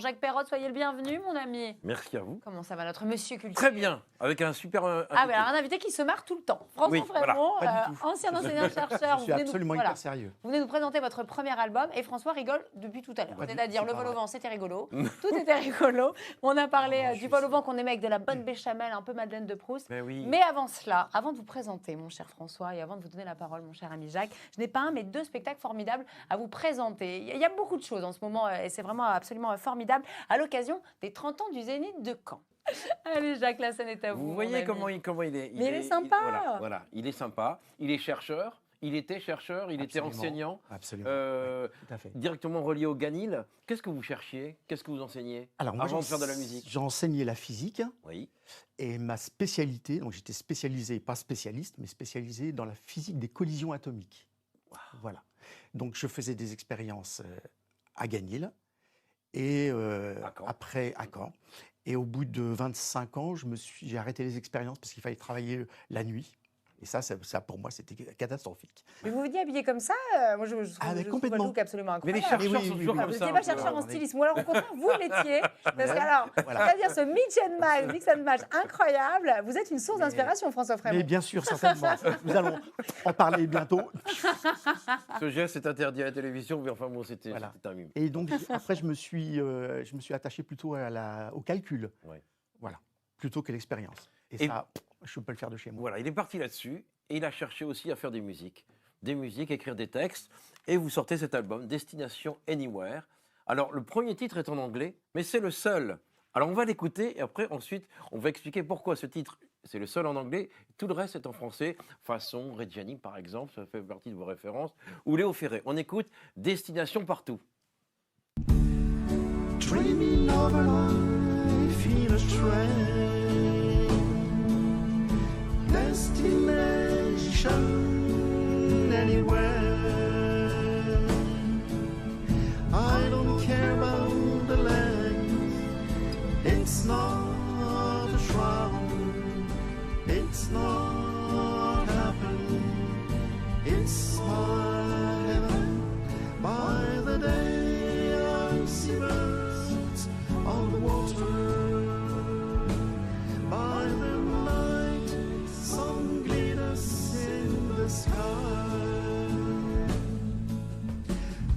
Jacques Perrot, soyez le bienvenu, mon ami. Merci à vous. Comment ça va, notre monsieur culture? Très bien, avec un super invité. Ah, alors un invité qui se marre tout le temps. François Oui, voilà, Frémont, pas du tout. ancien enseignant-chercheur. Je suis absolument hyper sérieux. Vous venez nous présenter votre premier album et François rigole depuis tout à l'heure. C'est-à-dire, le vol au vent, c'était rigolo. Tout était rigolo. On a parlé du vol au vent qu'on aimait avec de la bonne béchamel, un peu Madeleine de Proust. Mais oui. Mais avant cela, avant de vous présenter, mon cher François, et avant de vous donner la parole, mon cher ami Jacques, je n'ai pas un, mais deux spectacles formidables à vous présenter. Il y a beaucoup de choses en ce moment et c'est vraiment absolument formidable à l'occasion des 30 ans du Zénith de Caen. Allez, Jacques, la scène est à vous. Vous voyez comment il est. Mais il est sympa. Voilà, il est sympa. Il est chercheur. Il était chercheur. Il était enseignant. Absolument. Tout à fait. Directement relié au Ganil. Qu'est-ce que vous cherchiez? Qu'est-ce que vous enseignez Alors, moi, avant de faire de la musique? j'ai enseigné la physique Oui. et ma spécialité, donc j'étais spécialisé, pas spécialiste, mais spécialisé dans la physique des collisions atomiques. Voilà. Donc je faisais des expériences à Ganil et après à Caen. Et au bout de 25 ans, j'ai arrêté les expériences parce qu'il fallait travailler la nuit. Et ça, pour moi, c'était catastrophique. Mais vous vous dites habillé comme ça, moi je trouve complètement. le look absolument Mais les incroyable. chercheurs sont toujours oui. comme Vous ça. n'étiez pas chercheur en stylisme, ou alors au contraire, vous l'étiez. Parce que alors, Voilà. c'est-à-dire ce mix and match incroyable, vous êtes une source d'inspiration, François Mais Frémont. bien sûr, certainement. Nous allons en parler bientôt. Ce geste est interdit à la télévision, mais enfin bon, c'était un mime. Et donc, après, je me suis attaché plutôt au calcul. Ouais. Voilà. Plutôt que l'expérience. Et ça, je peux le faire de chez moi. Voilà, il est parti là-dessus et il a cherché aussi à faire des musiques, écrire des textes. Et vous sortez cet album, Destination Anywhere. Alors, le premier titre est en anglais, mais c'est le seul. Alors, on va l'écouter et après, ensuite, on va expliquer pourquoi ce titre, c'est le seul en anglais. Tout le reste est en français, façon Reggiani, par exemple, ça fait partie de vos références, ou Léo Ferré. On écoute Destination Partout. Dreaming of a life in a train. Destination anywhere. I don't care about the land. It's not a shroud. It's not happening. It's my heaven. By the day I see birds on the water. By the night sun glitters in the sky.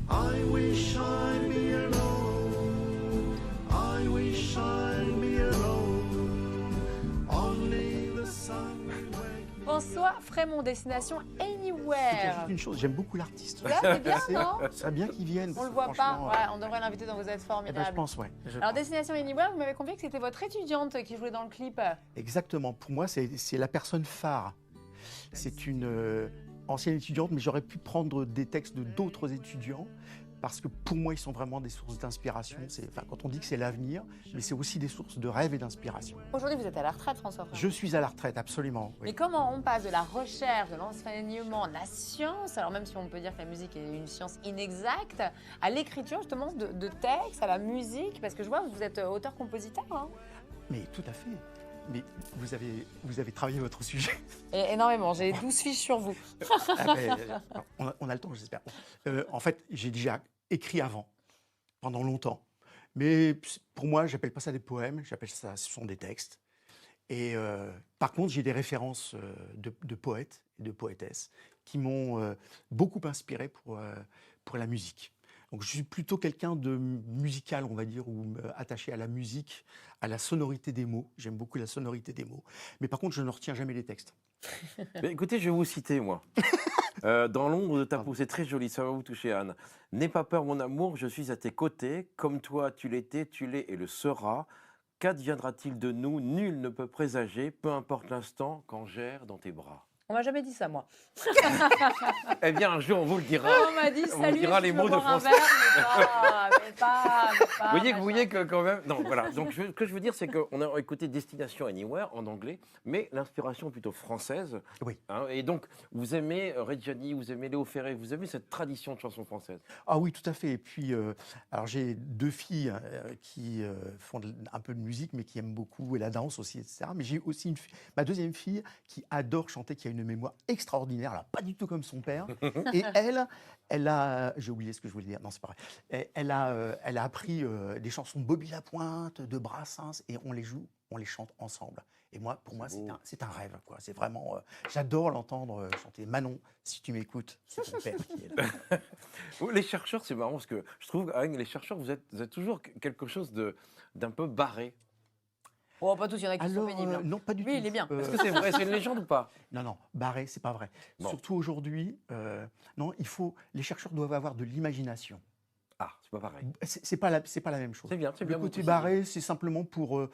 I wish I'd be alone. I wish I'd be alone. Only the sun will wake me. François Frémont, Destination Anywhere. Juste une chose, j'aime beaucoup l'artiste. Ça, c'est bien, non? Ça serait bien qu'il vienne. On le voit pas, franchement, ouais, on devrait l'inviter dans Vous êtes je formidable. pense, ouais. Alors, Destination Anywhere, vous m'avez confié que c'était votre étudiante qui jouait dans le clip. Exactement. Pour moi, c'est la personne phare. C'est une ancienne étudiante, mais j'aurais pu prendre des textes de d'autres étudiants parce que pour moi, ils sont vraiment des sources d'inspiration. Quand on dit que c'est l'avenir, mais c'est aussi des sources de rêve et d'inspiration. Aujourd'hui, vous êtes à la retraite, François Frémont. Je suis à la retraite, absolument. Oui. Mais comment on passe de la recherche, de l'enseignement, de la science, alors même si on peut dire que la musique est une science inexacte, à l'écriture justement de textes, à la musique, parce que je vois que vous êtes auteur-compositeur. Hein. Mais tout à fait. Mais vous avez travaillé votre sujet. Et énormément, j'ai 12 fiches sur vous. On a le temps, j'espère. En fait, j'ai déjà écrit avant, pendant longtemps. Mais pour moi, j'appelle pas ça des poèmes, j'appelle ça, ce sont des textes. Et par contre, j'ai des références de poètes et de poétesses qui m'ont beaucoup inspiré pour la musique. Donc je suis plutôt quelqu'un de musical, on va dire, ou attaché à la musique, à la sonorité des mots. J'aime beaucoup la sonorité des mots. Mais par contre, je ne retiens jamais les textes. Mais écoutez, je vais vous citer, moi. Dans l'ombre de ta peau, c'est très joli, ça va vous toucher, Anne. N'aie pas peur, mon amour, je suis à tes côtés. Comme toi, tu l'étais, tu l'es et le seras. Qu'adviendra-t-il de nous? Nul ne peut présager, peu importe l'instant, quand j'erre dans tes bras. On m'a jamais dit ça, moi. Eh bien, un jour, on vous le dira. On m'a dit, On vous salut, dira je les peux mots de boire un François. verre, mais pas, Vous voyez que quand même... Non, voilà. Donc, ce que je veux dire, c'est qu'on a écouté Destination Anywhere en anglais, mais l'inspiration est plutôt française. Oui. Hein, et donc, vous aimez Reggiani, vous aimez Léo Ferré, vous aimez cette tradition de chanson française. Ah oui, tout à fait. Et puis, alors j'ai deux filles qui font un peu de musique, mais qui aiment beaucoup et la danse aussi, etc. Mais j'ai aussi ma deuxième fille qui adore chanter, qui a une mémoire extraordinaire, là, pas du tout comme son père. Et elle a, j'ai oublié ce que je voulais dire, non, c'est pas vrai. Elle a appris des chansons de Bobby Lapointe, de Brassens, et on les joue, on les chante ensemble. Et moi, pour moi, c'est un rêve, quoi. C'est vraiment, j'adore l'entendre chanter. Manon, si tu m'écoutes, c'est ton père qui est là. Les chercheurs, c'est marrant parce que je trouve avec les chercheurs, vous êtes toujours quelque chose d'un peu barré. Oh, pas tous, il y en a qui sont Alors, pénibles. non, pas du tout. Lui, il est bien. Est-ce que c'est vrai? C'est une légende ou pas? Non, non, barré, c'est pas vrai. Bon. Surtout aujourd'hui, non, les chercheurs doivent avoir de l'imagination. Ah, c'est pas pareil. C'est pas la même chose. C'est bien, c'est Le bien. côté vous barré, c'est simplement pour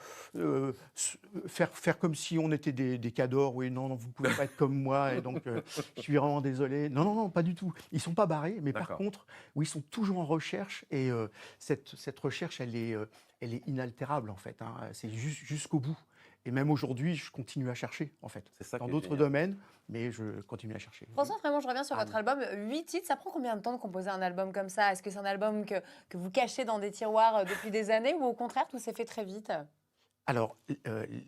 faire comme si on était des cadors. Oui, non, non, vous pouvez pas être comme moi, et donc je suis vraiment désolé. Non, non, non, pas du tout. Ils sont pas barrés, mais par D'accord. contre, oui, ils sont toujours en recherche, et cette recherche, elle est inaltérable en fait. Hein. C'est jusqu'au bout. Et même aujourd'hui, je continue à chercher en fait. C'est ça Dans qui est d'autres génial. domaines, mais je continue à chercher. François, vraiment, je reviens sur Ah votre oui. album. 8 titres, ça prend combien de temps de composer un album comme ça? Est-ce que c'est un album que vous cachez dans des tiroirs depuis des années, ou au contraire, tout s'est fait très vite? Alors,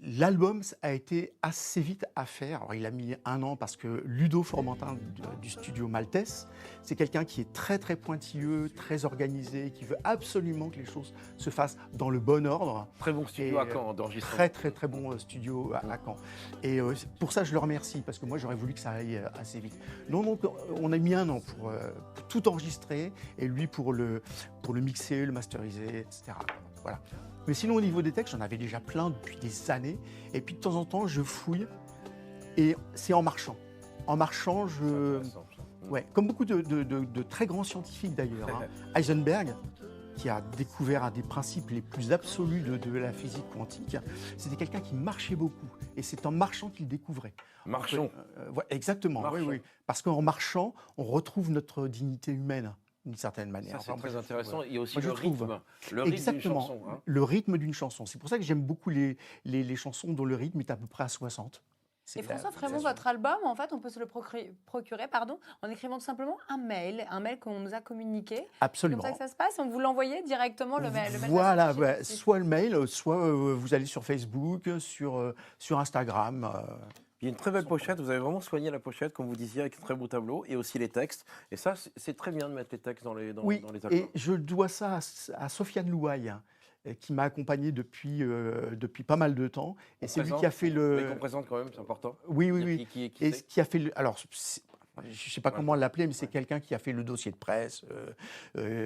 l'album a été assez vite à faire. Alors, il a mis 1 an parce que Ludo Formentin du studio Maltese, c'est quelqu'un qui est très très pointilleux, très organisé, qui veut absolument que les choses se fassent dans le bon ordre. Très bon studio Et, à Caen d'enregistrement. Très très très bon studio à Caen. Et pour ça, je le remercie parce que moi, j'aurais voulu que ça aille assez vite. Non, donc, on a mis 1 an pour tout enregistrer et lui pour le mixer, le masteriser, etc. Voilà. Mais sinon, au niveau des textes, j'en avais déjà plein depuis des années. Et puis de temps en temps, je fouille. Et c'est en marchant. En marchant, C'est je. intéressant, ça. Ouais, comme beaucoup de très grands scientifiques d'ailleurs. Hein. Heisenberg, qui a découvert un des principes les plus absolus de la physique quantique, c'était quelqu'un qui marchait beaucoup. Et c'est en marchant qu'il découvrait. Marchons. Ouais, exactement, Marchons. oui, oui. Parce qu'en marchant, on retrouve notre dignité humaine, d'une certaine Ça, manière. c'est Enfin, très moi, intéressant. Il y a aussi Moi, je le trouve. rythme. Le rythme d'une Exactement, chanson. Hein. le rythme d'une chanson. C'est pour ça que j'aime beaucoup les chansons dont le rythme est à peu près à 60. C'est Et la- François Frémont, ça- votre album, en fait, on peut se le procurer en écrivant tout simplement un mail qu'on nous a communiqué. C'est comme Absolument. ça que ça se passe, on vous l'envoyait directement, le mail. Voilà, va ouais, s'afficher. soit le mail, soit vous allez sur Facebook, sur Instagram. Il y a une très belle pochette. Vous avez vraiment soigné la pochette, comme vous disiez, avec un très beau tableau et aussi les textes. Et ça, c'est très bien de mettre les textes dans les Oui, dans les et albums. je dois ça à Sofiane Louaille, qui m'a accompagné depuis pas mal de temps. Et c'est lui qui a fait Mais qu'on le... présente quand même, c'est important. Oui, oui, Dire oui. qui Et c'est. qui a fait le... Alors, je ne sais pas comment l'appeler, mais c'est quelqu'un qui a fait le dossier de presse,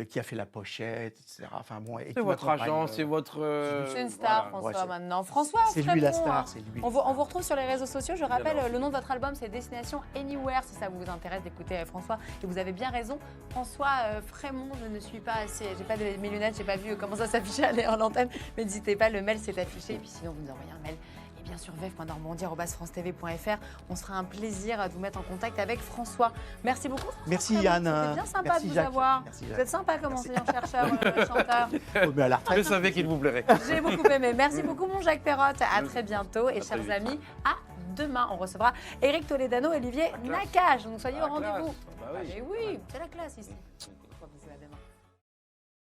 qui a fait la pochette, etc. Enfin, bon, et C'est qui votre m'accompagne, agent, c'est votre. C'est une star, voilà. François, c'est- maintenant. François C'est lui la Frémont, star, c'est lui. On vous retrouve sur les réseaux sociaux. Je rappelle, J'adore. le nom de votre album, c'est Destination Anywhere, si ça vous intéresse d'écouter François. Et vous avez bien raison. François Frémont, je ne suis pas assez. J'ai pas mes lunettes, j'ai pas vu comment ça s'affichait à l'antenne. Mais n'hésitez pas, le mail s'est affiché. Et puis sinon, vous nous envoyez un mail. Et bien sûr, vev.normandie@francetv.fr. On sera un plaisir de vous mettre en contact avec François. Merci beaucoup. François Merci Frémont. Yann. C'était bien sympa Merci de vous Jacques. avoir. Merci Vous Jacques. êtes sympa comme enseignant-chercheur, chanteur. Oh, mais à la retraite. Je savais qu'il vous plairait. J'ai beaucoup aimé. Merci beaucoup, mon Jacques Perrotte. À très bientôt. Et À très chers vite. amis, à demain. On recevra Éric Toledano et Olivier La classe. Nakache. Donc soyez La au rendez-vous. classe. Bah oui. Mais oui, c'est la classe ici.